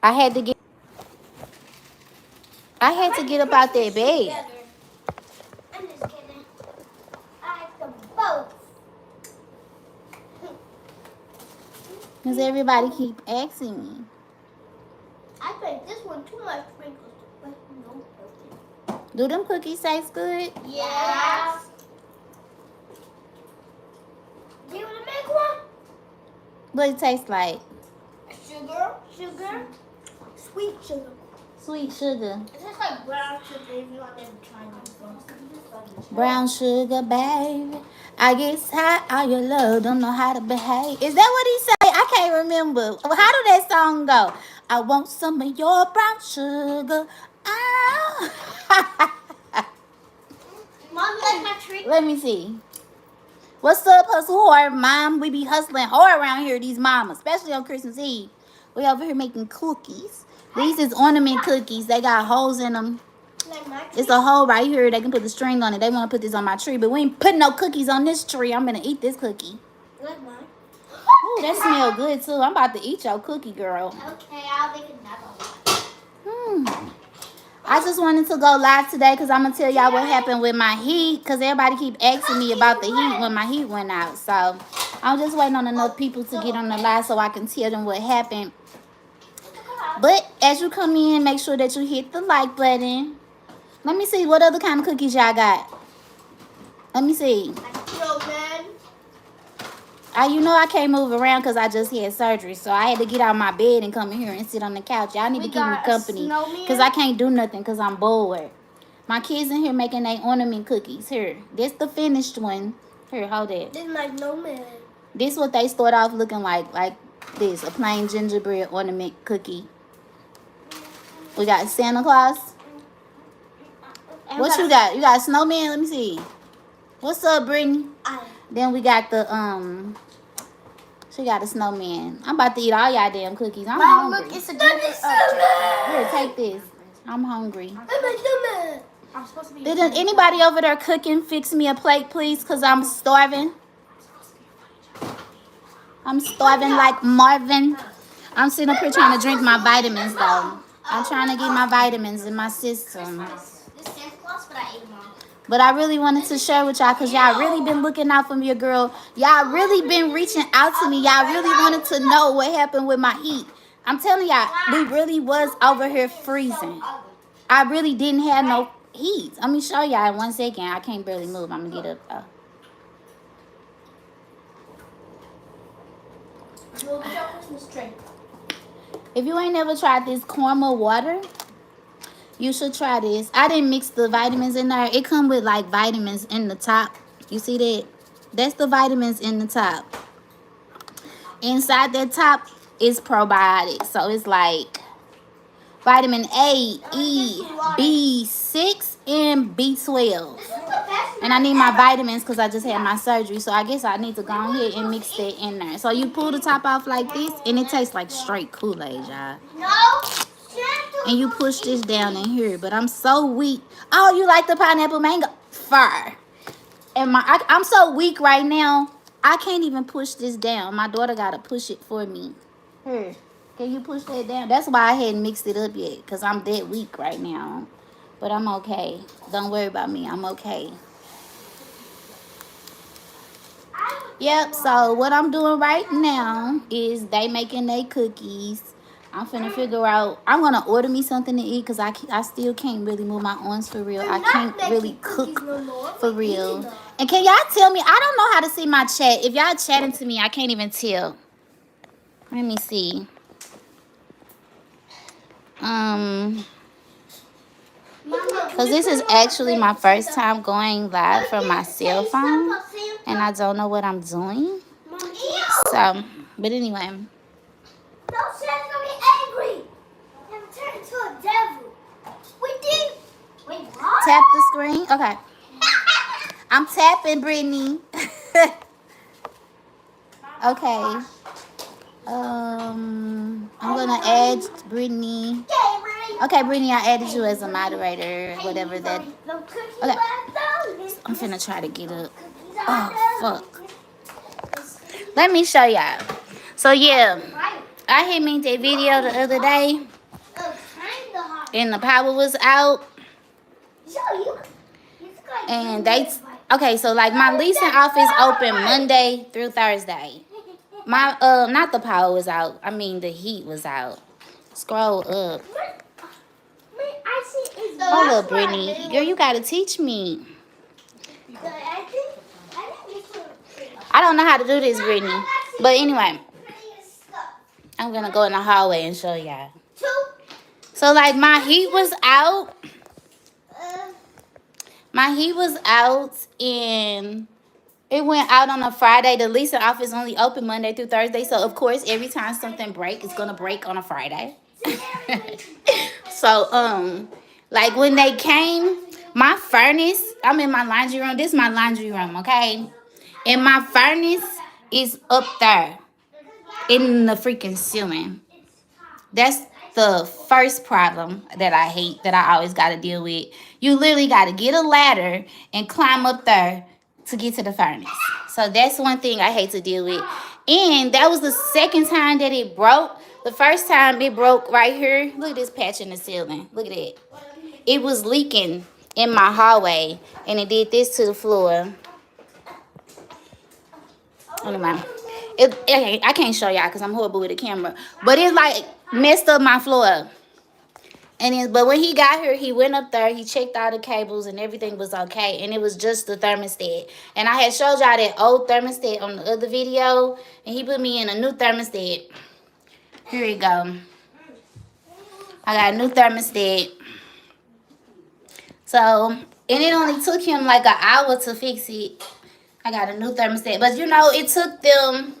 I had to get up out that bed. I'm just kidding. I like them both. Because everybody keep asking me. I think this one too much sprinkles. But no. Do them cookies taste good? Yes. Do you want to make one? What it tastes like? Sugar. Sweet sugar. Sweet sugar. It tastes like brown sugar if you want to try it before. Brown sugar, baby. I get high on your love, don't know how to behave. Is that what he say? I can't remember. How did that song go? I want some of your brown sugar. Oh. Mom, you like my treat? Let me see. What's up, hustle hard, mom? We be hustling hard around here, these mamas, especially on Christmas Eve. We over here making cookies. These is ornament cookies. They got holes in them. It's a hole right here. They can put the string on it. They want to put this on my tree, but we ain't putting no cookies on this tree. I'm going to eat this cookie. Like mine? Ooh, that smells good, too. I'm about to eat your cookie, girl. Okay, I'll make another one. I just wanted to go live today because I'm going to tell y'all what happened with my heat, because everybody keep asking me about the heat when my heat went out. So I'm just waiting on enough people to get on the live so I can tell them what happened. But as you come in, make sure that you hit the like button. Let me see what other kind of cookies y'all got. Let me see. You know I can't move around because I just had surgery. So I had to get out of my bed and come in here and sit on the couch. Y'all need to keep me company because I can't do nothing because I'm bored. My kids in here making their ornament cookies. Here. This the finished one. Here, hold it. This is my snowman. This what they start off looking like this. A plain gingerbread ornament cookie. We got Santa Claus. What you got? You got a snowman? Let me see. What's up, Brittany? Then we got the she got a snowman. I'm about to eat all y'all damn cookies. I'm hungry. Look, it's a different object. Here, take this. I'm hungry. I'm supposed to be. Did anybody over there cooking fix me a plate, please? Because I'm starving. I'm starving like Marvin. I'm sitting up here trying to drink my vitamins, though. I'm trying to get my vitamins in my system. But I really wanted to share with y'all because y'all really been looking out for me, girl. Y'all really been reaching out to me. Y'all really wanted to know what happened with my heat. I'm telling y'all, we really was over here freezing. I really didn't have no heat. Let me show y'all in 1 second. I can't barely move. I'm going to get up, though. If you ain't never tried this caramel water, you should try this. I didn't mix the vitamins in there. It come with like vitamins in the top. You see that? That's the vitamins in the top. Inside that top is probiotics. So it's like vitamin A, E, B6, and B12. And I need my vitamins because I just had my surgery. So I guess I need to go ahead and mix that in there. So you pull the top off like this, and it tastes like straight Kool-Aid, y'all. And you push this down in here. But I'm so weak. Oh, you like the pineapple mango? Fire. And I'm so weak right now. I can't even push this down. My daughter got to push it for me. Here. Can you push that down? That's why I hadn't mixed it up yet. Because I'm dead weak right now. But I'm okay. Don't worry about me. I'm okay. Yep. So what I'm doing right now is they making their cookies. I'm finna figure out. I'm gonna order me something to eat because I still can't really move my arms for real. I can't really cook for real. And can y'all tell me? I don't know how to see my chat. If y'all chatting to me, I can't even tell. Let me see. Because this is actually my first time going live from my cell phone. And I don't know what I'm doing. So, but anyway. No, Santa's gonna be angry. Never turn into a devil. We did. Wait, what? Tap the screen. Okay. I'm tapping, Brittany. Okay. I'm gonna add Brittany. Okay, Brittany, I added you as a moderator, whatever that. Okay. I'm finna try to get up. Oh, fuck. Let me show y'all. So, yeah. I had made that video the other day, and the power was out. And okay, so like my leasing office open Monday through Thursday. My not the power was out. I mean the heat was out. Scroll up. Hold up, Brittany. Girl, you gotta teach me. I don't know how to do this, Brittany. But anyway, I'm gonna go in the hallway and show y'all. So like my heat was out. My heat was out and it went out on a Friday. The leasing office only open Monday through Thursday. So of course every time something breaks, it's gonna break on a Friday. So like when they came, my furnace, I'm in my laundry room. This is my laundry room, okay? And my furnace is up there in the freaking ceiling. That's the first problem that I hate, that I always got to deal with. You literally got to get a ladder and climb up there to get to the furnace. So that's one thing I hate to deal with. And that was the second time that it broke. The first time it broke right here. Look at this patch in the ceiling. Look at it. It was leaking in my hallway. And it did this to the floor. Oh, no, man. I can't show y'all because I'm horrible with the camera. But it like messed up my floor. And then, but when he got here, he went up there, he checked all the cables and everything was okay. And it was just the thermostat. And I had showed y'all that old thermostat on the other video. And he put me in a new thermostat. Here we go. I got a new thermostat. So, and it only took him like an hour to fix it. I got a new thermostat. But you know, it took them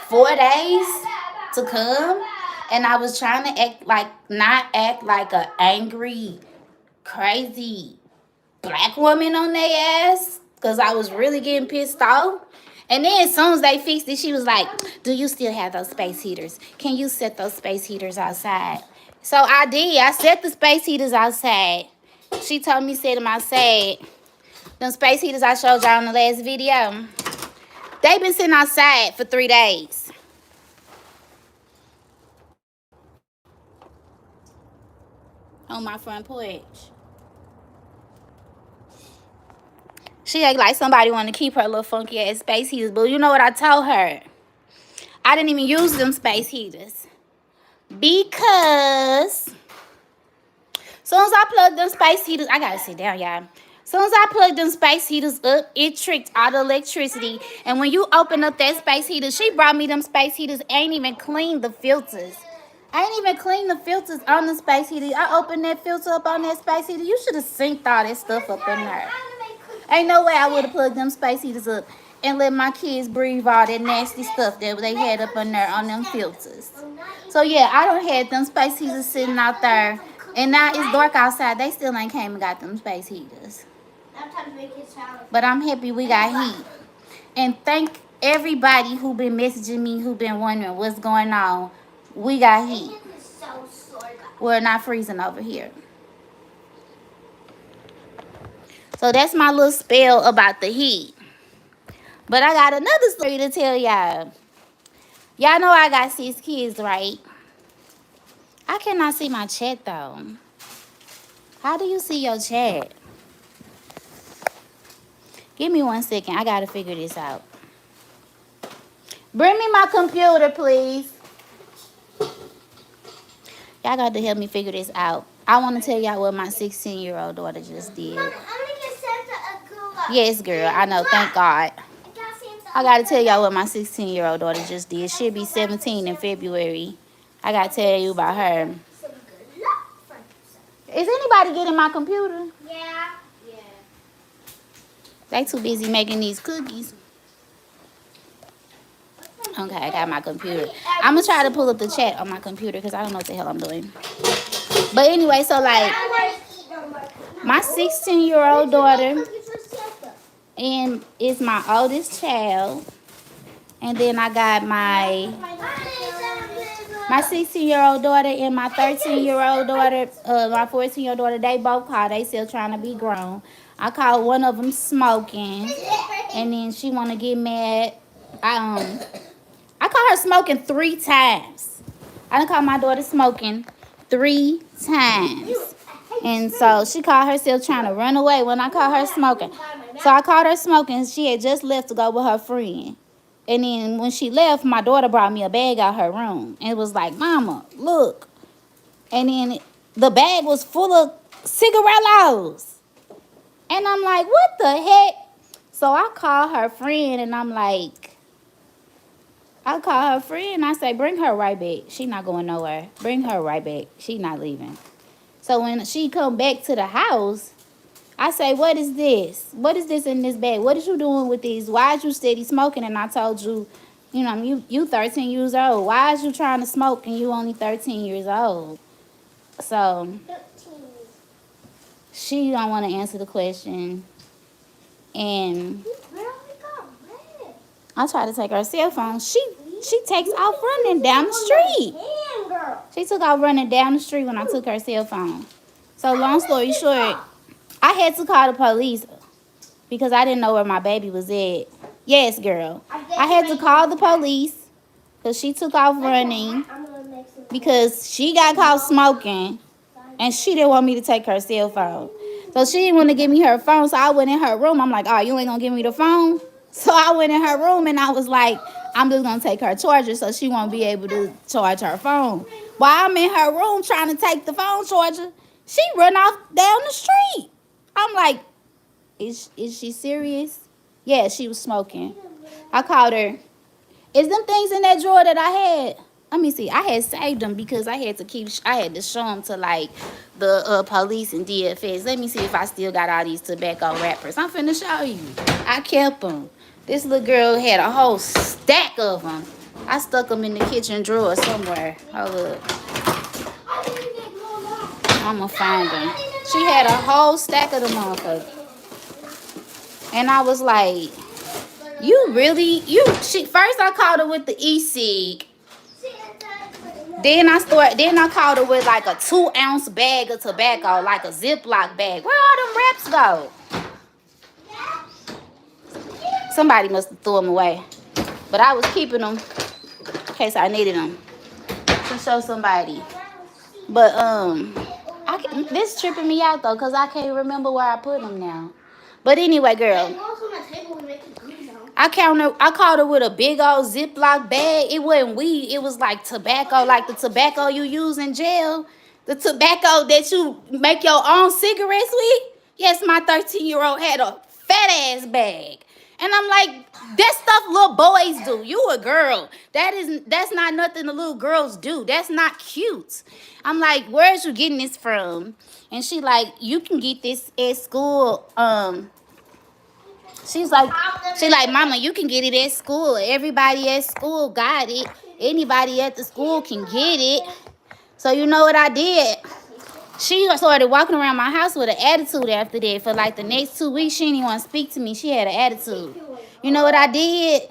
4 days to come. And I was trying to not act like an angry, crazy black woman on their ass. Because I was really getting pissed off. And then as soon as they fixed it, she was like, do you still have those space heaters? Can you set those space heaters outside? So I did. I set the space heaters outside. She told me to set them outside. Them space heaters I showed y'all in the last video. They've been sitting outside for 3 days. On my front porch. She act like somebody want to keep her little funky ass space heaters. But you know what I told her? I didn't even use them space heaters. Because soon as I plugged them space heaters, I gotta sit down, y'all. Soon as I plugged them space heaters up, it tricked all the electricity. And when you open up that space heater, she brought me them space heaters, ain't even cleaned the filters. I ain't even cleaned the filters on the space heater. I opened that filter up on that space heater. You should have synced all that stuff up in there. Ain't no way I would have plugged them space heaters up and let my kids breathe all that nasty stuff that they had up in there on them filters. So yeah, I don't have them space heaters sitting out there. And now it's dark outside. They still ain't came and got them space heaters. But I'm happy we got heat. And thank everybody who been messaging me, who been wondering what's going on. We got heat. We're not freezing over here. So that's my little spell about the heat. But I got another story to tell y'all. Y'all know I got 6 kids, right? I cannot see my chat though. How do you see your chat? Give me 1 second. I gotta figure this out. Bring me my computer, please. Y'all got to help me figure this out. I want to tell y'all what my 16-year-old daughter just did. Yes, girl. I know. Thank God. I got to tell y'all what my 16-year-old daughter just did. She'll be 17 in February. I got to tell you about her. Is anybody getting my computer? Yeah. They too busy making these cookies. Okay, I got my computer. I'm going to try to pull up the chat on my computer because I don't know what the hell I'm doing. But anyway, so like, my 16-year-old daughter and is my oldest child. And then I got my 16-year-old daughter and my 13-year-old daughter, my 14-year-old daughter, they both called. They still trying to be grown. I called one of them smoking. And then she want to get mad. I caught her smoking 3 times. I done caught my daughter smoking 3 times. And so she caught herself trying to run away when I caught her smoking. So I caught her smoking. She had just left to go with her friend. And then when she left, my daughter brought me a bag out her room. And it was like, Mama, look. And then the bag was full of cigarillos. And I'm like, what the heck? So I called her friend and I'm like, I say, bring her right back. She not going nowhere. Bring her right back. She not leaving. So when she come back to the house, I say, what is this? What is this in this bag? What is you doing with these? Why is you steady smoking? And I told you, you 13 years old. Why is you trying to smoke and you only 13 years old? So she don't want to answer the question. And I try to take her cell phone. She takes off running down the street. She took off running down the street when I took her cell phone. So long story short, I had to call the police because I didn't know where my baby was at. Yes, girl. I had to call the police because she took off running because she got caught smoking and she didn't want me to take her cell phone. So she didn't want to give me her phone, so I went in her room. I'm like, oh, you ain't going to give me the phone? So I went in her room and I was like, I'm just going to take her charger so she won't be able to charge her phone. While I'm in her room trying to take the phone charger, she run off down the street. I'm like, is she serious? Yeah, she was smoking. I called her. Is them things in that drawer that I had? Let me see. I had saved them because I had to show them to like the police and DFS. Let me see if I still got all these tobacco wrappers. I'm finna show you. I kept them. This little girl had a whole stack of them. I stuck them in the kitchen drawer somewhere. Hold up. I'm gonna find them. She had a whole stack of them motherfuckers. And I was like, first I called her with the e-cig. Then I called her with like a 2-ounce bag of tobacco, like a Ziploc bag. Where all them wraps go? Somebody must have threw them away. But I was keeping them in case I needed them to show somebody. But this tripping me out though, cause I can't remember where I put them now. But anyway, girl, I called her with a big old Ziploc bag. It wasn't weed. It was like tobacco, like the tobacco you use in jail. The tobacco that you make your own cigarettes with. Yes, my 13-year-old had a fat-ass bag. And I'm like, that stuff little boys do. You a girl. That's not nothing the little girls do. That's not cute. I'm like, where's you getting this from? And she like, you can get this at school. She like, Mama, you can get it at school. Everybody at school got it. Anybody at the school can get it. So you know what I did? She started walking around my house with an attitude after that. For like the next 2 weeks, she didn't even want to speak to me. She had an attitude. You know what I did?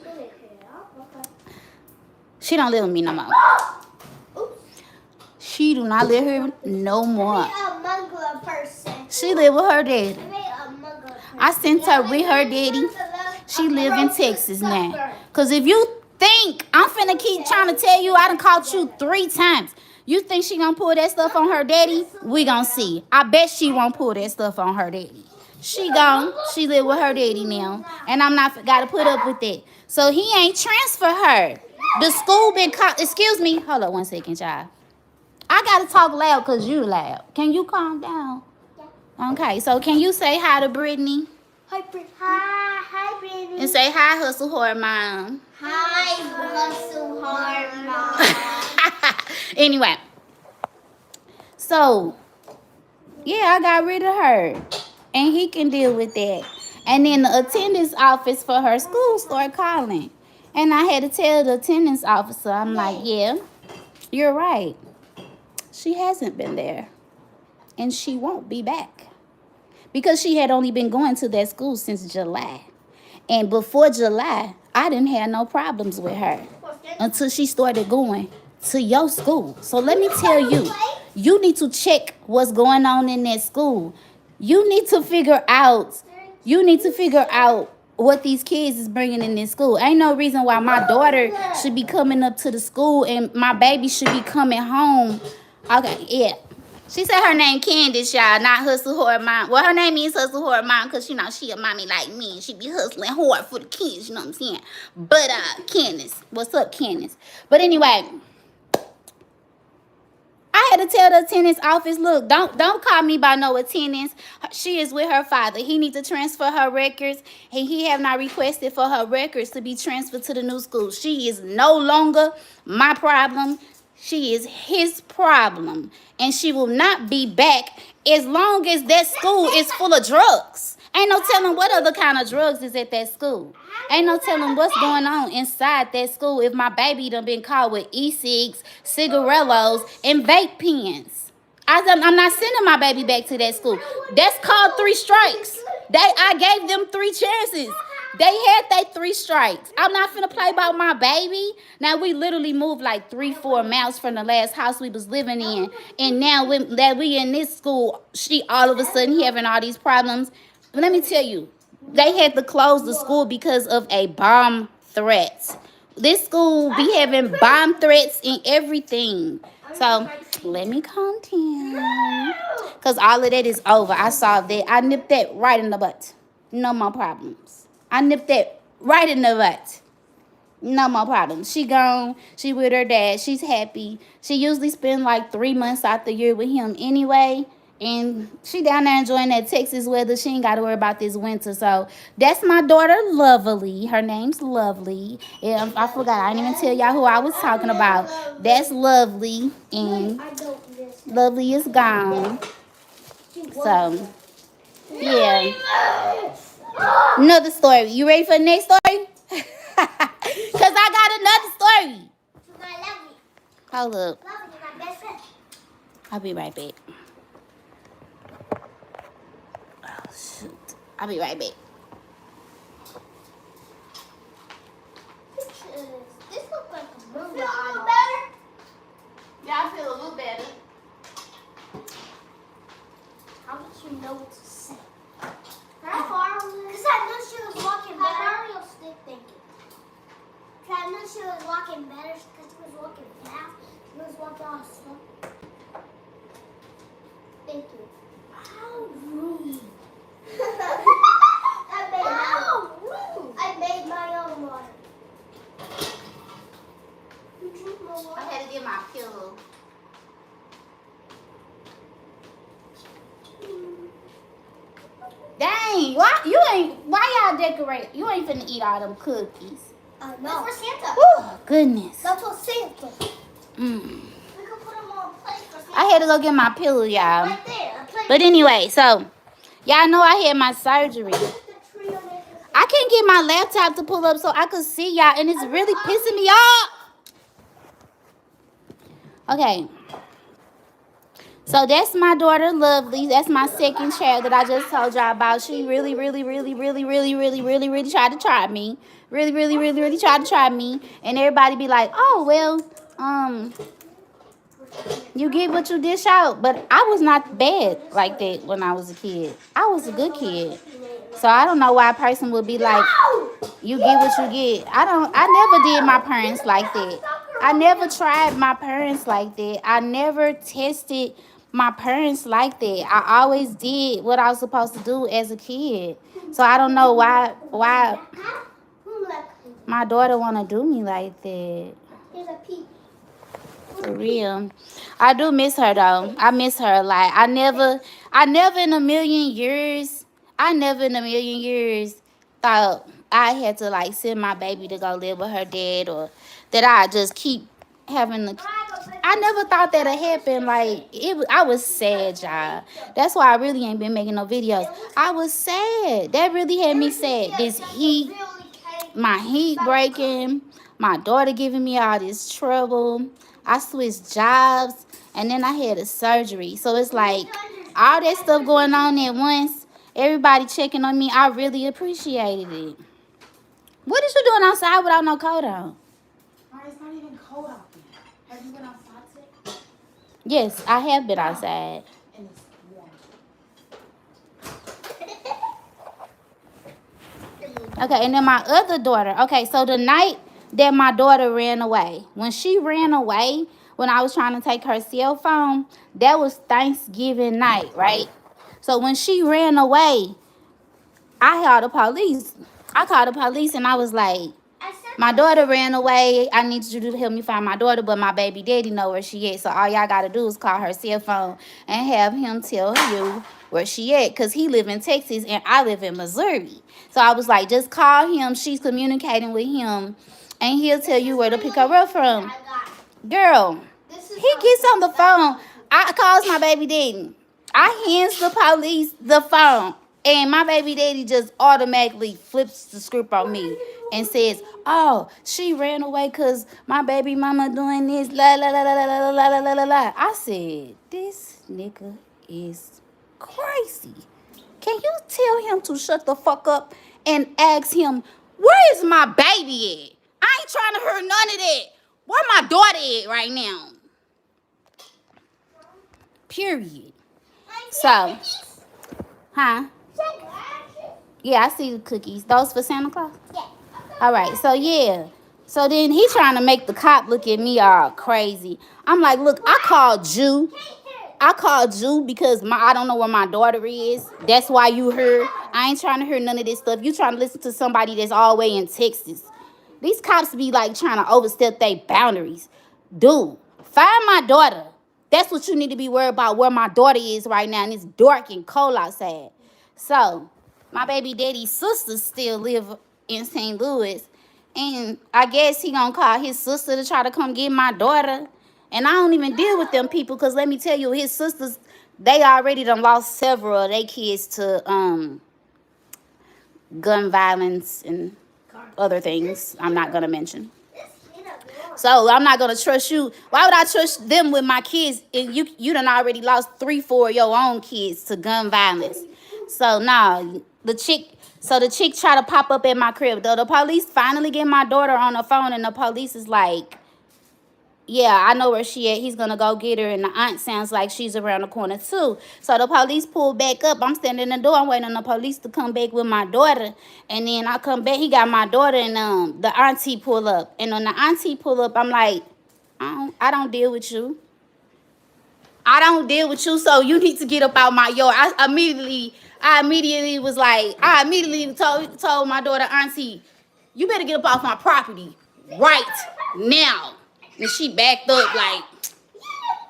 She don't live with me no more. She do not live here no more. She live with her daddy. I sent her with her daddy. She live in Texas now. Because if you think, I'm finna keep trying to tell you, I done caught you 3 times. You think she gonna pull that stuff on her daddy? We gonna see. I bet she won't pull that stuff on her daddy. She gone. She live with her daddy now. And I'm not gotta put up with that. So he ain't transfer her. The school been excuse me. Hold on 1 second, child. I gotta talk loud because you loud. Can you calm down? Okay, so can you say hi to Brittany? Hi, Brittany. Hi, Brittany. And say hi, Hustle Hard Mom. Hi, Hustle Hard Mom. Anyway, so yeah, I got rid of her, and he can deal with that. And then the attendance office for her school started calling, and I had to tell the attendance officer, I'm like, yeah, you're right. She hasn't been there, and she won't be back because she had only been going to that school since July, and before July, I didn't have no problems with her until she started going to your school. So let me tell you, you need to check what's going on in that school. You need to figure out what these kids is bringing in this school. Ain't no reason why my daughter should be coming up to the school and my baby should be coming home. Okay, yeah. She said her name Candace, y'all, not Hustle Hard Mom. Well, her name is Hustle Hard Mom because, you know, she a mommy like me. And she be hustling hard for the kids, you know what I'm saying? But, Candace. What's up, Candace? But anyway, I had to tell the attendance office, look, don't call me by no attendance. She is with her father. He needs to transfer her records, and he have not requested for her records to be transferred to the new school. She is no longer my problem. She is his problem, and she will not be back as long as that school is full of drugs. Ain't no telling what other kind of drugs is at that school. Ain't no telling what's going on inside that school if my baby done been caught with e-cigs, cigarillos, and vape pens. I'm not sending my baby back to that school. That's called 3 strikes. I gave them 3 chances. They had they 3 strikes. I'm not finna play about my baby. Now, we literally moved like 3-4 miles from the last house we was living in. And now that we in this school, she all of a sudden having all these problems. But let me tell you, they had to close the school because of a bomb threat. This school be having bomb threats and everything. So, let me calm down. Because all of that is over. I solved that. I nipped that right in the butt. No more problems. I nipped that right in the butt. No more problems. She gone. She with her dad. She's happy. She usually spend like 3 months out the year with him anyway. And she down there enjoying that Texas weather. She ain't got to worry about this winter. So, that's my daughter, Lovely. Her name's Lovely. And I forgot. I didn't even tell y'all who I was talking about. That's Lovely. And Lovely is gone. So, yeah. Another story. You ready for the next story? Because I got another story. Hold up. I'll be right back. Oh, shoot. I'll be right back. This looks like a movie. Feel a little better? Yeah, I feel a little better. How did you know what to say? How far was it? Because I knew she was walking better. How far was your stick thinking? Because I knew she was walking better because she was walking fast. She was walking all slow. Thank you. How rude. I made my own water. You drink my water? I had to get my pillow. Dang, why y'all decorate? You ain't finna eat all them cookies. No. That's for Santa. Oh, goodness. That's for Santa. We could put them on a plate for Santa. I had to go get my pillow, y'all. Right there. But anyway, so, y'all know I had my surgery. I can't get my laptop to pull up so I could see y'all, and it's really pissing me off. Okay. So that's my daughter, Lovely. That's my second child that I just told y'all about. She really tried to try me. Really tried to try me. And everybody be like, oh, well, you get what you dish out. But I was not bad like that when I was a kid. I was a good kid. So I don't know why a person would be like, you get what you get. I never did my parents like that. I never tried my parents like that. I never tested my parents like that. I always did what I was supposed to do as a kid. So I don't know why my daughter want to do me like that. For real. I do miss her though. I miss her a lot. I never in a million years thought I had to like send my baby to go live with her dad, or that I just keep having to. I never thought that'd happen. Like I was sad, y'all. That's why I really ain't been making no videos. I was sad. That really had me sad. This heat, my heat breaking, my daughter giving me all this trouble. I switched jobs, and then I had a surgery. So it's like all that stuff going on at once. Everybody checking on me. I really appreciated it. What is you doing outside without no coat on? It's not even cold out there. Have you been outside today? Yes, I have been outside. And it's warm. Okay, and then my other daughter. Okay, so the night that my daughter ran away, when she ran away, when I was trying to take her cell phone, that was Thanksgiving night, right? So when she ran away, I called the police. I called the police and I was like, my daughter ran away. I need you to help me find my daughter, but my baby daddy know where she at. So all y'all got to do is call her cell phone and have him tell you where she at. Because he live in Texas and I live in Missouri. So I was like, just call him. She's communicating with him. And he'll tell you where to pick her up from. Girl, he gets on the phone. I calls my baby daddy. I hands the police the phone. And my baby daddy just automatically flips the script on me and says, oh, she ran away because my baby mama doing this, la, la, la, la, la, la, la, la, la, la. I said, this nigga is crazy. Can you tell him to shut the fuck up and ask him, where is my baby at? I ain't trying to hear none of that. Where my daughter at right now? Period. So, huh? Yeah, I see the cookies. Those for Santa Claus? Yeah. All right, so yeah. So then he trying to make the cop look at me all crazy. I'm like, look, I called you. I called you because I don't know where my daughter is. That's why you heard. I ain't trying to hear none of this stuff. You trying to listen to somebody that's all the way in Texas. These cops be like trying to overstep their boundaries. Dude, find my daughter. That's what you need to be worried about, where my daughter is right now. And it's dark and cold outside. So my baby daddy's sisters still live in St. Louis. And I guess he gonna call his sister to try to come get my daughter. And I don't even deal with them people because let me tell you, his sisters, they already done lost several of their kids to gun violence and other things I'm not gonna mention. So I'm not gonna trust you. Why would I trust them with my kids? And you done already lost 3-4 of your own kids to gun violence. So nah, the chick try to pop up at my crib. Though the police finally get my daughter on the phone, and the police is like, yeah, I know where she at. He's gonna go get her, and the aunt sounds like she's around the corner too. So the police pull back up. I'm standing in the door. I'm waiting on the police to come back with my daughter, and then I come back. He got my daughter, and the auntie pull up. And when the auntie pull up, I'm like, I don't deal with you. I don't deal with you, so you need to get up out my yard. I immediately was like, I immediately told my daughter, auntie, you better get up off my property right now. And she backed up like,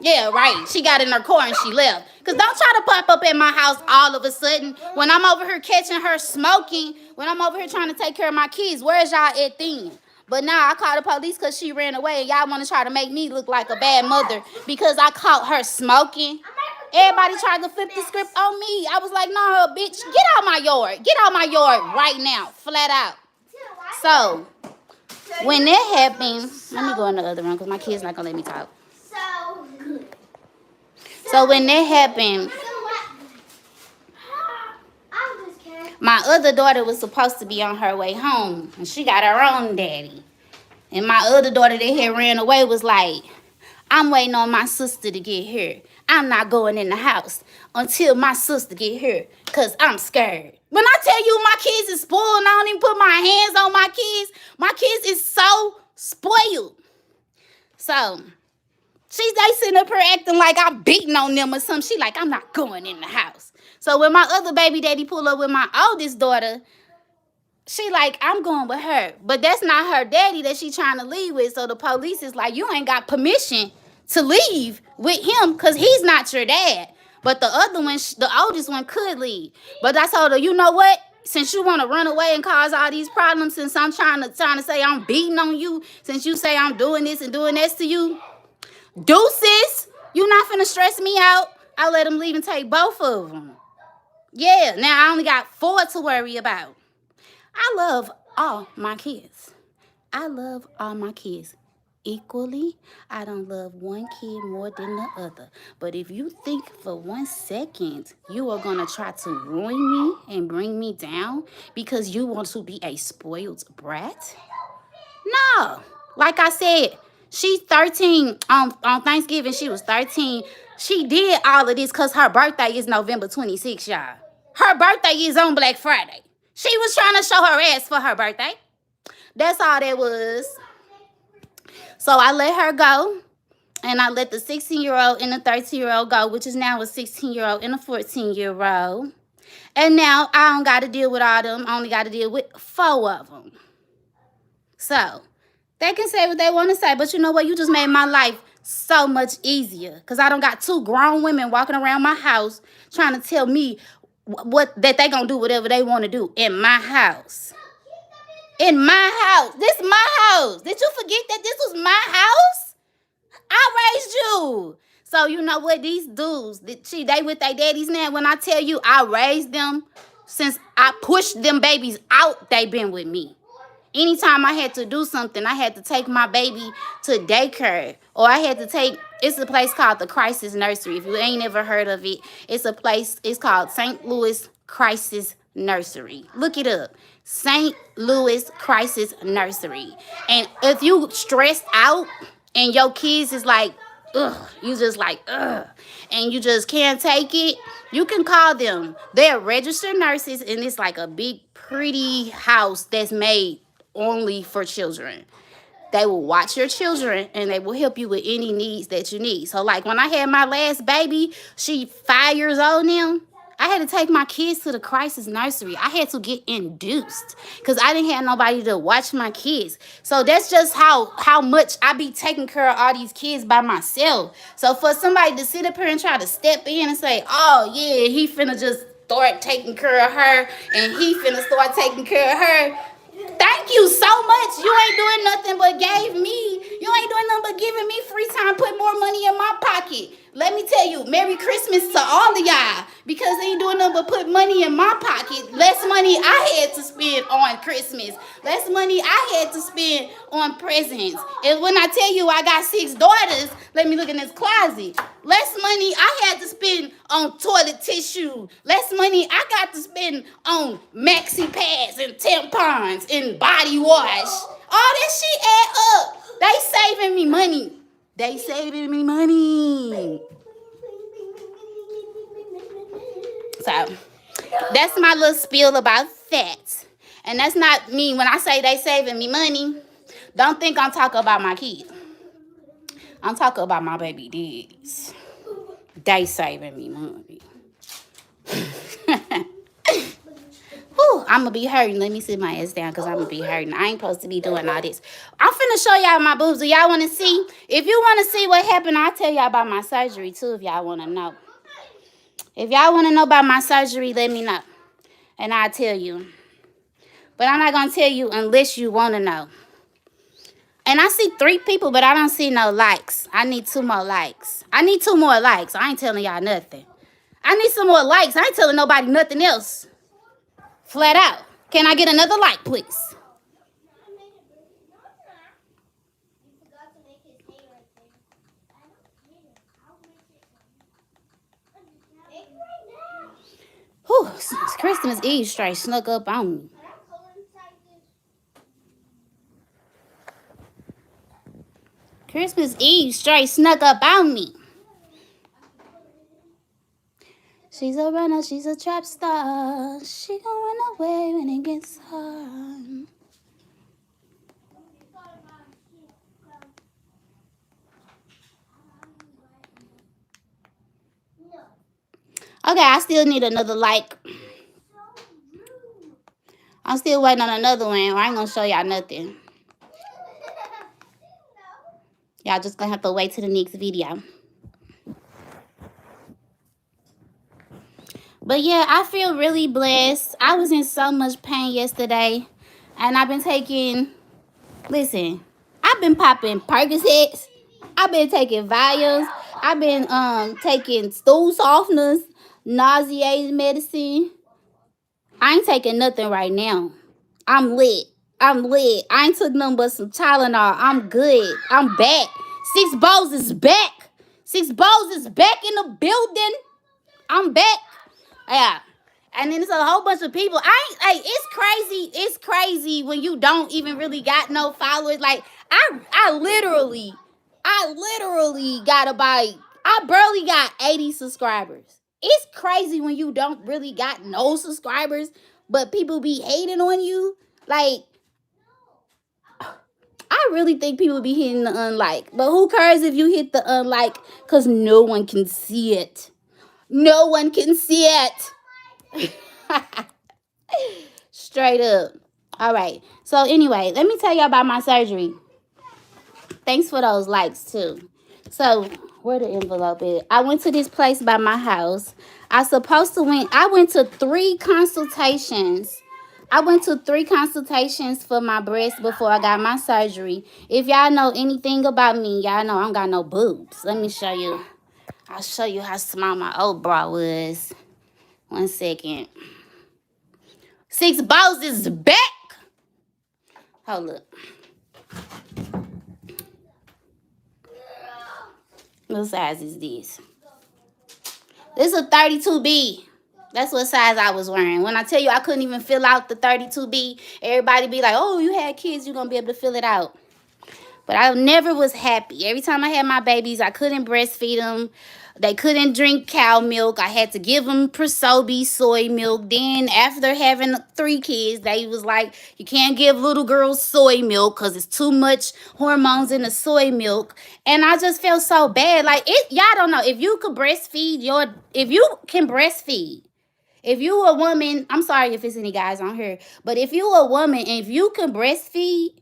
yeah, right. She got in her car and she left. Because don't try to pop up at my house all of a sudden when I'm over here catching her smoking, when I'm over here trying to take care of my kids. Where's y'all at then? But now I called the police because she ran away. And y'all want to try to make me look like a bad mother because I caught her smoking. Everybody tried to flip the script on me. I was like, no, bitch, get out my yard. Get out my yard right now, flat out. So when that happened, let me go in the other room because my kid's not going to let me talk. So when that happened, my other daughter was supposed to be on her way home. And she got her own daddy. And my other daughter that had ran away was like, I'm waiting on my sister to get here. I'm not going in the house until my sister get here because I'm scared. When I tell you my kids is spoiled and I don't even put my hands on my kids is so spoiled. So they sitting up here acting like I'm beating on them or something. She like, I'm not going in the house. So when my other baby daddy pull up with my oldest daughter, she like, I'm going with her. But that's not her daddy that she trying to leave with. So the police is like, you ain't got permission to leave with him because he's not your dad. But the other one, the oldest one, could leave. But I told her, you know what? Since you want to run away and cause all these problems, since I'm trying to say I'm beating on you, since you say I'm doing this and doing that to you, deuces, you not finna stress me out. I let him leave and take both of them. Yeah, now I only got 4 to worry about. I love all my kids. I love all my kids equally. I don't love one kid more than the other. But if you think for 1 second you are going to try to ruin me and bring me down because you want to be a spoiled brat, no. Like I said, she's 13. On Thanksgiving, she was 13. She did all of this because her birthday is November 26th, y'all. Her birthday is on Black Friday. She was trying to show her ass for her birthday. That's all that was. So I let her go. And I let the 16-year-old and the 13-year-old go, which is now a 16-year-old and a 14-year-old. And now I don't got to deal with all them. I only got to deal with 4 of them. So they can say what they want to say. But you know what? You just made my life so much easier. Because I don't got 2 grown women walking around my house trying to tell me that they going to do whatever they want to do in my house. In my house. This is my house. Did you forget that this was my house? I raised you. So you know what? These dudes, they with their daddies now. When I tell you I raised them, since I pushed them babies out, they been with me. Anytime I had to do something, I had to take my baby to daycare. Or I had to take, it's a place called the Crisis Nursery. If you ain't ever heard of it, it's a place, it's called St. Louis Crisis Nursery. Look it up. St. Louis Crisis Nursery. And if you stressed out, and your kids is like, ugh, you just like, ugh, and you just can't take it, you can call them. They're registered nurses, and it's like a big, pretty house that's made only for children. They will watch your children, and they will help you with any needs that you need. So, like, when I had my last baby, she 5 years old now, I had to take my kids to the crisis nursery. I had to get induced because I didn't have nobody to watch my kids. So that's just how much I be taking care of all these kids by myself. So for somebody to sit up here and try to step in and say, oh, yeah, he finna just start taking care of her and he finna start taking care of her. Thank you so much. You ain't doing nothing but you ain't doing nothing but giving me free time, put more money in my pocket. Let me tell you, Merry Christmas to all of y'all, because they ain't doing nothing but put money in my pocket. Less money I had to spend on Christmas. Less money I had to spend on presents. And when I tell you I got 6 daughters, let me look in this closet. Less money I had to spend on toilet tissue. Less money I got to spend on maxi pads and tampons and body wash. All that shit add up. They saving me money. They saving me money. So that's my little spiel about that. And that's not me. When I say they saving me money, don't think I'm talking about my kids. I'm talking about my baby daddies. They saving me money. Whew, I'm going to be hurting. Let me sit my ass down because I'm going to be hurting. I ain't supposed to be doing all this. I'm finna show y'all my boobs. Do y'all want to see? If you want to see what happened, I'll tell y'all about my surgery too if y'all want to know. If y'all want to know about my surgery, let me know. And I'll tell you. But I'm not going to tell you unless you want to know. And I see 3 people, but I don't see no likes. I need 2 more likes. I need 2 more likes. I ain't telling y'all nothing. I need some more likes. I ain't telling nobody nothing else. Flat out. Can I get another like, please? Whew, Christmas Eve straight snuck up on me. Christmas Eve straight snuck up on me. She's a runner, she's a trap star. She gon' run away when it gets hard. Okay, I still need another like. I'm still waiting on another one. I ain't gonna show y'all nothing. Y'all just gonna have to wait till the next video. But yeah, I feel really blessed. I was in so much pain yesterday. And I've been taking, listen, I've been popping Percocets. I've been taking Valiums. I've been taking stool softeners, nauseating medicine. I ain't taking nothing right now. I'm lit. I'm lit. I ain't took nothing but some Tylenol. I'm good. I'm back. Sixbowsisback. Sixbowsisback in the building. I'm back. Yeah. And then there's a whole bunch of people. It's crazy. It's crazy when you don't even really got no followers. Like, I literally got I barely got 80 subscribers. It's crazy when you don't really got no subscribers, but people be hating on you. Like, I really think people be hitting the unlike. But who cares if you hit the unlike? Because no one can see it. No one can see it. Straight up. All right. So anyway, let me tell y'all about my surgery. Thanks for those likes too. So where the envelope is? I went to this place by my house. I went to 3 consultations. I went to 3 consultations for my breast before I got my surgery. If y'all know anything about me, y'all know I don't got no boobs. Let me show you. I'll show you how small my old bra was. 1 second. Sixbowsisback. Hold up. What size is this? This is a 32B. That's what size I was wearing. When I tell you I couldn't even fill out the 32B, everybody be like, oh, you had kids, you're going to be able to fill it out. But I never was happy. Every time I had my babies, I couldn't breastfeed them. They couldn't drink cow milk. I had to give them Prosobi soy milk. Then after having 3 kids, they was like, you can't give little girls soy milk because it's too much hormones in the soy milk. And I just felt so bad. Like, y'all don't know. If you can breastfeed, if you a woman, I'm sorry if it's any guys on here, but if you a woman and if you can breastfeed,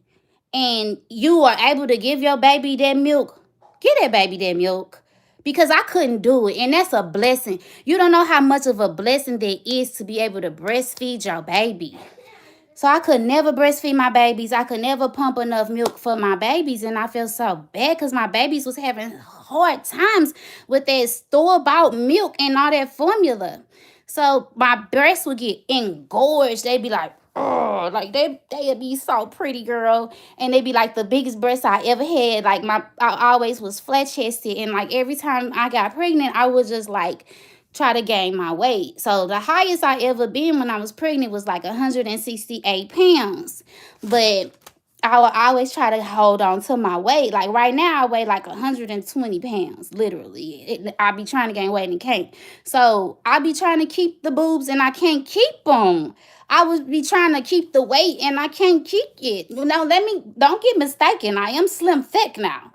and you are able to give your baby that milk, give that baby that milk. Because I couldn't do it. And that's a blessing. You don't know how much of a blessing that is to be able to breastfeed your baby. So I could never breastfeed my babies. I could never pump enough milk for my babies. And I feel so bad because my babies was having hard times with that store-bought milk and all that formula. So my breasts would get engorged. They'd be like, oh, like they'd be so pretty, girl. And they'd be like the biggest breasts I ever had. Like I always was flat-chested. And like every time I got pregnant, I was just like try to gain my weight. So the highest I ever been when I was pregnant was like 168 pounds. But I would always try to hold on to my weight. Like right now, I weigh like 120 pounds, literally. I be trying to gain weight and can't. So I be trying to keep the boobs and I can't keep them. I would be trying to keep the weight and I can't keep it. Now, don't get mistaken. I am slim thick now.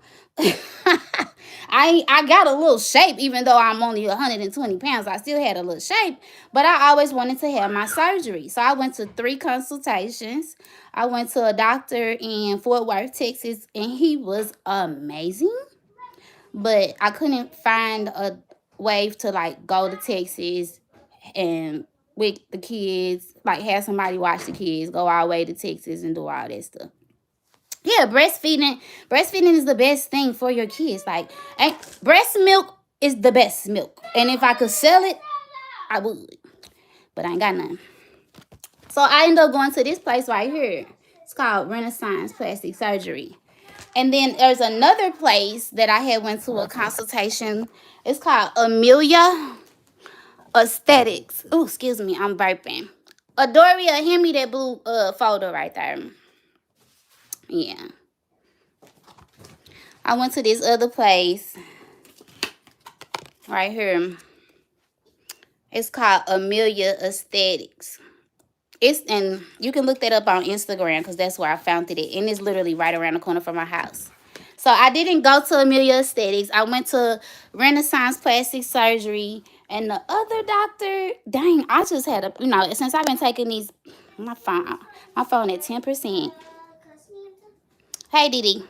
I got a little shape, even though I'm only 120 pounds. I still had a little shape, but I always wanted to have my surgery. So I went to 3 consultations. I went to a doctor in Fort Worth, Texas, and he was amazing. But I couldn't find a way to like go to Texas and with the kids, like have somebody watch the kids, go all the way to Texas and do all that stuff. Yeah, breastfeeding is the best thing for your kids. Like, breast milk is the best milk. And if I could sell it, I would. But I ain't got none. So I ended up going to this place right here. It's called Renaissance Plastic Surgery. And then there's another place that I had went to a consultation. It's called Amelia Aesthetics. Oh, excuse me, I'm burping. Adoria, hand me that blue folder right there. Yeah. I went to this other place right here. It's called Amelia Aesthetics. And you can look that up on Instagram because that's where I found it. And it's literally right around the corner from my house. So I didn't go to Amelia Aesthetics. I went to Renaissance Plastic Surgery. And the other doctor, dang, I just had since I've been taking these, my phone at 10%. Hey, Didi.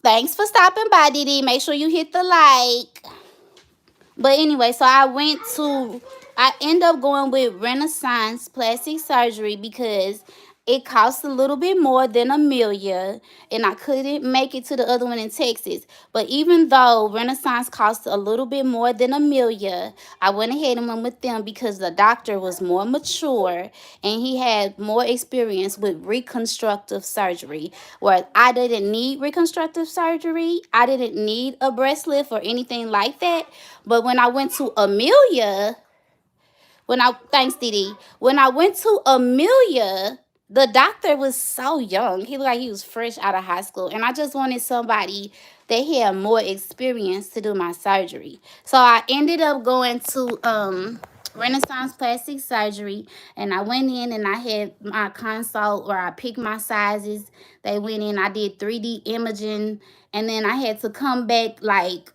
Thanks for stopping by, Didi. Make sure you hit the like. But anyway, so I end up going with Renaissance Plastic Surgery because it costs a little bit more than Amelia, and I couldn't make it to the other one in Texas. But even though Renaissance costs a little bit more than Amelia, I went ahead and went with them because the doctor was more mature and he had more experience with reconstructive surgery, where I didn't need reconstructive surgery. I didn't need a breast lift or anything like that. But when I went to Amelia, thanks, Didi. When I went to Amelia, the doctor was so young. He looked like he was fresh out of high school. And I just wanted somebody that had more experience to do my surgery. So I ended up going to Renaissance Plastic Surgery, and I went in and I had my consult where I picked my sizes. They went in, I did 3D imaging, and then I had to come back like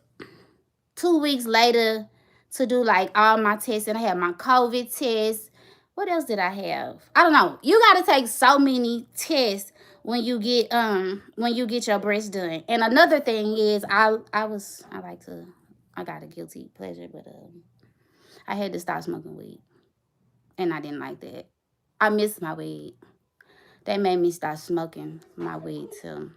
2 weeks later to do like all my tests, and I had my COVID test. What else did I have? I don't know. You gotta take so many tests when you get your breast done. And another thing is I got a guilty pleasure, but I had to stop smoking weed. And I didn't like that. I miss my weed. They made me stop smoking my weed too.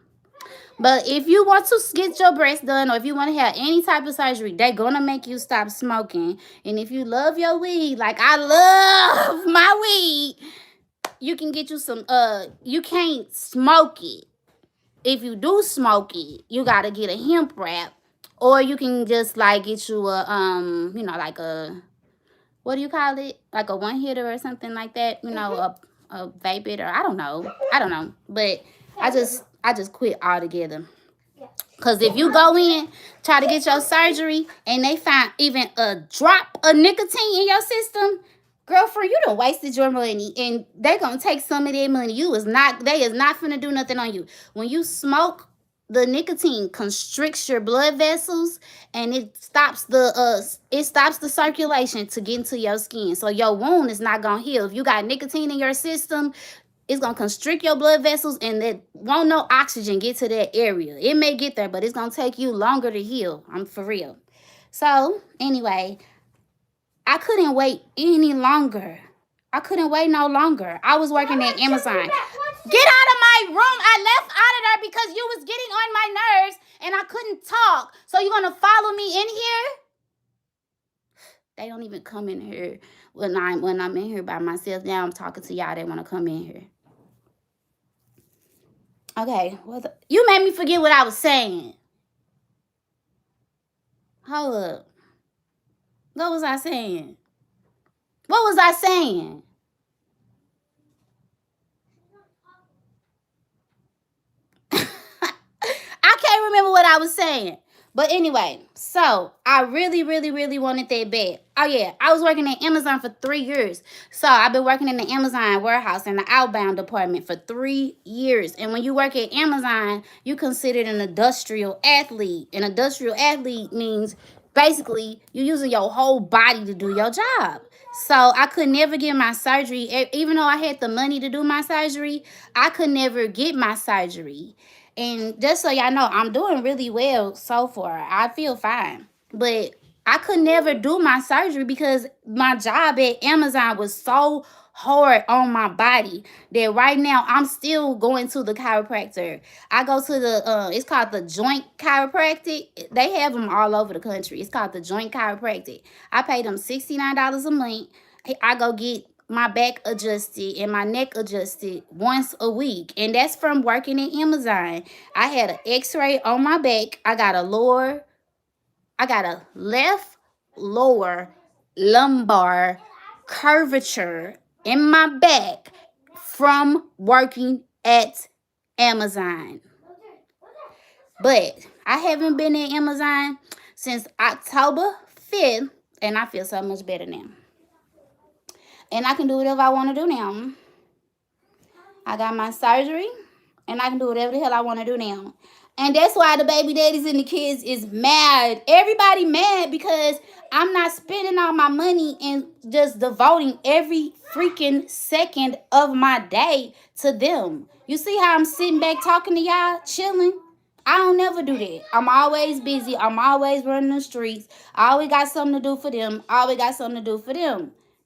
But if you want to get your breast done, or if you want to have any type of surgery, they're gonna make you stop smoking. And if you love your weed, like I love my weed, you can get you some. You can't smoke it. If you do smoke it, you gotta get a hemp wrap, or you can just like get you a like a, what do you call it? Like a one hitter or something like that. A vape it, or I don't know. But I just quit altogether. Cause if you go in, try to get your surgery, and they find even a drop of nicotine in your system, girlfriend, you done wasted your money, and they gonna take some of that money. They is not finna do nothing on you. When you smoke, the nicotine constricts your blood vessels, and it stops the circulation to get into your skin. So your wound is not gonna heal. If you got nicotine in your system, it's gonna constrict your blood vessels, and there won't no oxygen get to that area. It may get there, but it's gonna take you longer to heal. I'm for real. So anyway, I couldn't wait any longer. I couldn't wait no longer. I was working at Amazon. Get out of my room. I left out of there because you was getting on my nerves and I couldn't talk. So you gonna follow me in here? They don't even come in here when I'm in here by myself. Now I'm talking to y'all. They wanna come in here. Okay, you made me forget what I was saying. Hold up. What was I saying? I can't remember what I was saying. But anyway, so I really, really, really wanted that bed. Oh yeah, I was working at Amazon for 3 years. So I've been working in the Amazon warehouse in the outbound department for 3 years. And when you work at Amazon, you considered an industrial athlete. An industrial athlete means basically you're using your whole body to do your job. So I could never get my surgery. Even though I had the money to do my surgery, I could never get my surgery. And just so y'all know, I'm doing really well so far. I feel fine. But I could never do my surgery because my job at Amazon was so hard on my body that right now I'm still going to the chiropractor. I go to it's called the Joint Chiropractic. They have them all over the country. It's called the Joint Chiropractic. I pay them $69 a month. I go get my back adjusted and my neck adjusted once a week, and that's from working at Amazon. I had an x-ray on my back. I got a left lower lumbar curvature in my back from working at Amazon. But I haven't been at Amazon since October 5th, and I feel so much better now. And I can do whatever I want to do now. I got my surgery, and I can do whatever the hell I want to do now. And that's why the baby daddies and the kids is mad. Everybody mad because I'm not spending all my money and just devoting every freaking second of my day to them. You see how I'm sitting back talking to y'all, chilling? I don't never do that. I'm always busy. I'm always running the streets. I always got something to do for them.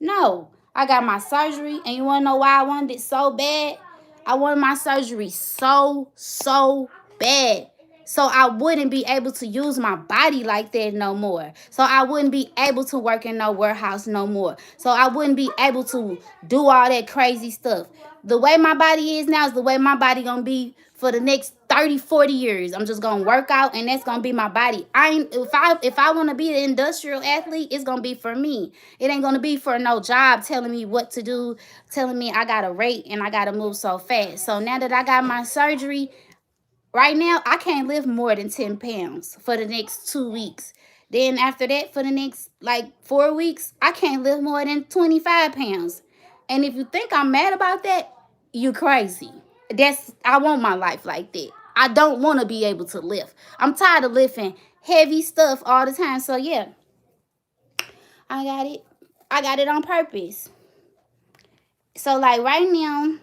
No, I got my surgery, and you want to know why I wanted it so bad? I wanted my surgery so bad. So I wouldn't be able to use my body like that no more. So I wouldn't be able to work in no warehouse no more. So I wouldn't be able to do all that crazy stuff. The way my body is now is the way my body gonna be for the next 30, 40 years. I'm just gonna work out, and that's gonna be my body. If I want to be an industrial athlete, it's gonna be for me. It ain't gonna be for no job telling me what to do, telling me I gotta rate and I gotta move so fast. So now that I got my surgery, right now I can't lift more than 10 pounds for the next 2 weeks. Then after that, for the next like 4 weeks, I can't lift more than 25 pounds. And if you think I'm mad about that, you crazy. I want my life like that. I don't want to be able to lift. I'm tired of lifting heavy stuff all the time. So yeah, I got it. I got it on purpose. So like right now,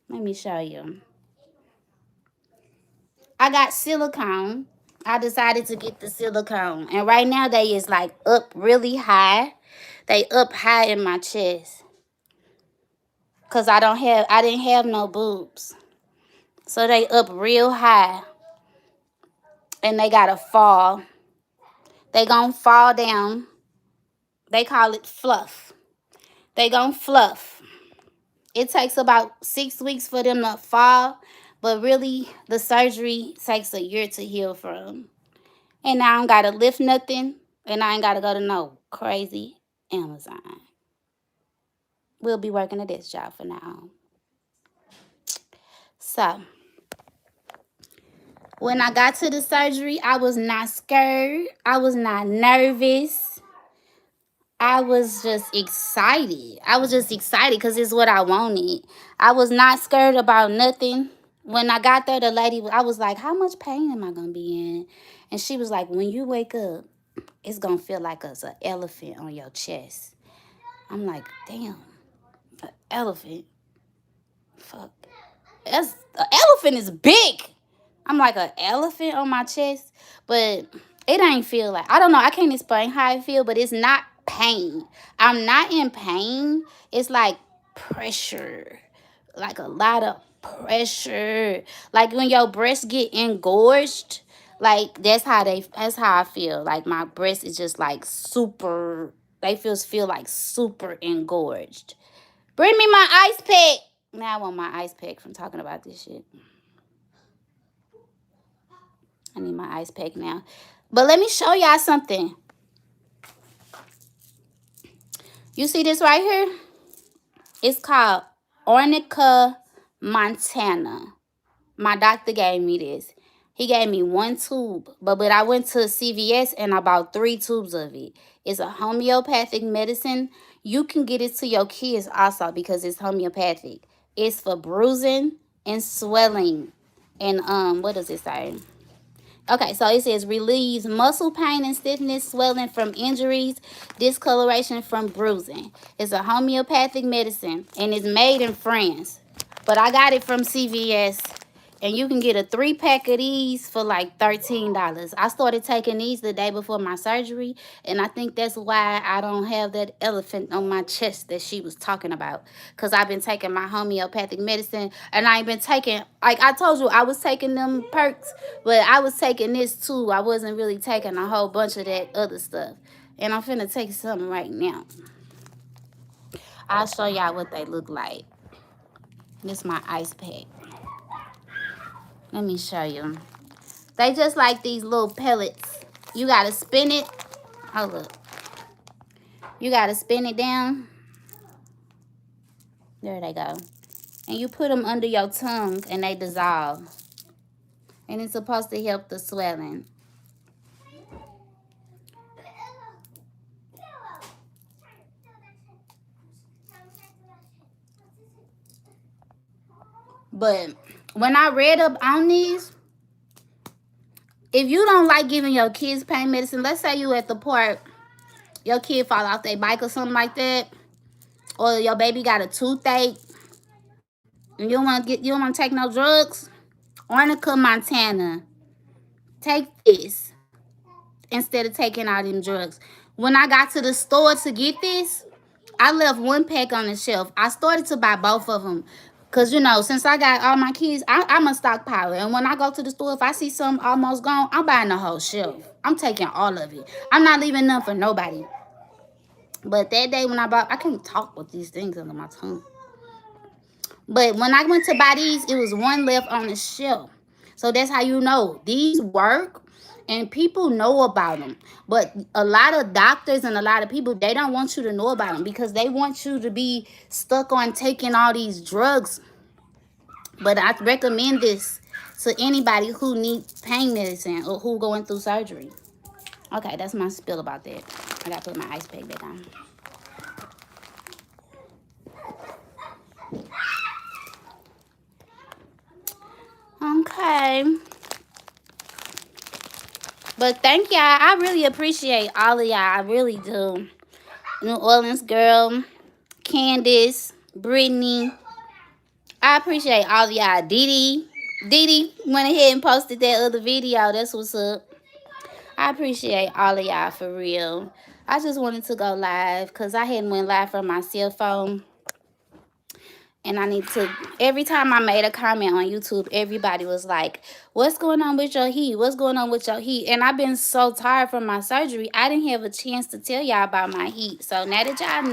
let me show you. I got silicone. I decided to get the silicone. And right now they is like up really high. They up high in my chest. Cause I didn't have no boobs. So they up real high. And they gotta fall. They gonna fall down. They call it fluff. They gonna fluff. It takes about 6 weeks for them to fall. But really, the surgery takes a year to heal from. And I don't gotta lift nothing. And I ain't gotta go to no crazy Amazon. We'll be working at this job for now. So, when I got to the surgery, I was not scared. I was not nervous. I was just excited. I was just excited because it's what I wanted. I was not scared about nothing. When I got there, the lady, I was like, how much pain am I going to be in? And she was like, when you wake up, it's going to feel like there's an elephant on your chest. I'm like, damn, an elephant? Fuck. An elephant is big. I'm like, an elephant on my chest? But it ain't feel like, I don't know, I can't explain how I feel, but it's not pain. I'm not in pain. It's like pressure. Like a lot of pressure. Like when your breasts get engorged, like that's how I feel. Like my breast is just like super, they feel like super engorged. Bring me my ice pack. Now I want my ice pack from talking about this shit. I need my ice pack now. But let me show y'all something. You see this right here? It's called Arnica Montana. My doctor gave me this. He gave me 1 tube. But I went to CVS and I bought 3 tubes of it. It's a homeopathic medicine. You can get it to your kids also because it's homeopathic. It's for bruising and swelling. And what does it say? Okay, so it says relieves muscle pain and stiffness, swelling from injuries, discoloration from bruising. It's a homeopathic medicine and it's made in France. But I got it from CVS. And you can get a 3-pack of these for like $13. I started taking these the day before my surgery. And I think that's why I don't have that elephant on my chest that she was talking about. Because I've been taking my homeopathic medicine. And I ain't been taking, like I told you, I was taking them perks. But I was taking this too. I wasn't really taking a whole bunch of that other stuff. And I'm finna take some right now. I'll show y'all what they look like. This is my ice pack. Let me show you. They just like these little pellets. You got to spin it. Hold up. You got to spin it down. There they go. And you put them under your tongue and they dissolve. And it's supposed to help the swelling. But when I read up on these, if you don't like giving your kids pain medicine, let's say you at the park, your kid fall off their bike or something like that, or your baby got a toothache, and you don't want to take no drugs, Arnica Montana, take this instead of taking all them drugs. When I got to the store to get this, I left 1 pack on the shelf. I started to buy both of them. Because, you know, since I got all my kids, I'm a stockpiler. And when I go to the store, if I see something almost gone, I'm buying the whole shelf. I'm taking all of it. I'm not leaving none for nobody. But that day when I can't talk with these things under my tongue. But when I went to buy these, it was 1 left on the shelf. So that's how you know. These work. And people know about them. But a lot of doctors and a lot of people, they don't want you to know about them. Because they want you to be stuck on taking all these drugs. But I recommend this to anybody who needs pain medicine or who going through surgery. Okay, that's my spill about that. I gotta put my ice pack back on. Okay. But thank y'all. I really appreciate all of y'all. I really do. New Orleans girl, Candace, Brittany. I appreciate all of y'all. Didi went ahead and posted that other video. That's what's up. I appreciate all of y'all for real. I just wanted to go live because I hadn't went live from my cell phone. And I need to, every time I made a comment on YouTube, everybody was like, what's going on with your heat? What's going on with your heat? And I've been so tired from my surgery, I didn't have a chance to tell y'all about my heat. So now that y'all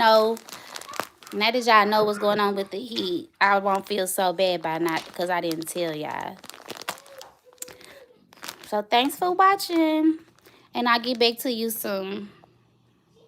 know what's going on with the heat, I won't feel so bad by not, because I didn't tell y'all. So thanks for watching. And I'll get back to you soon.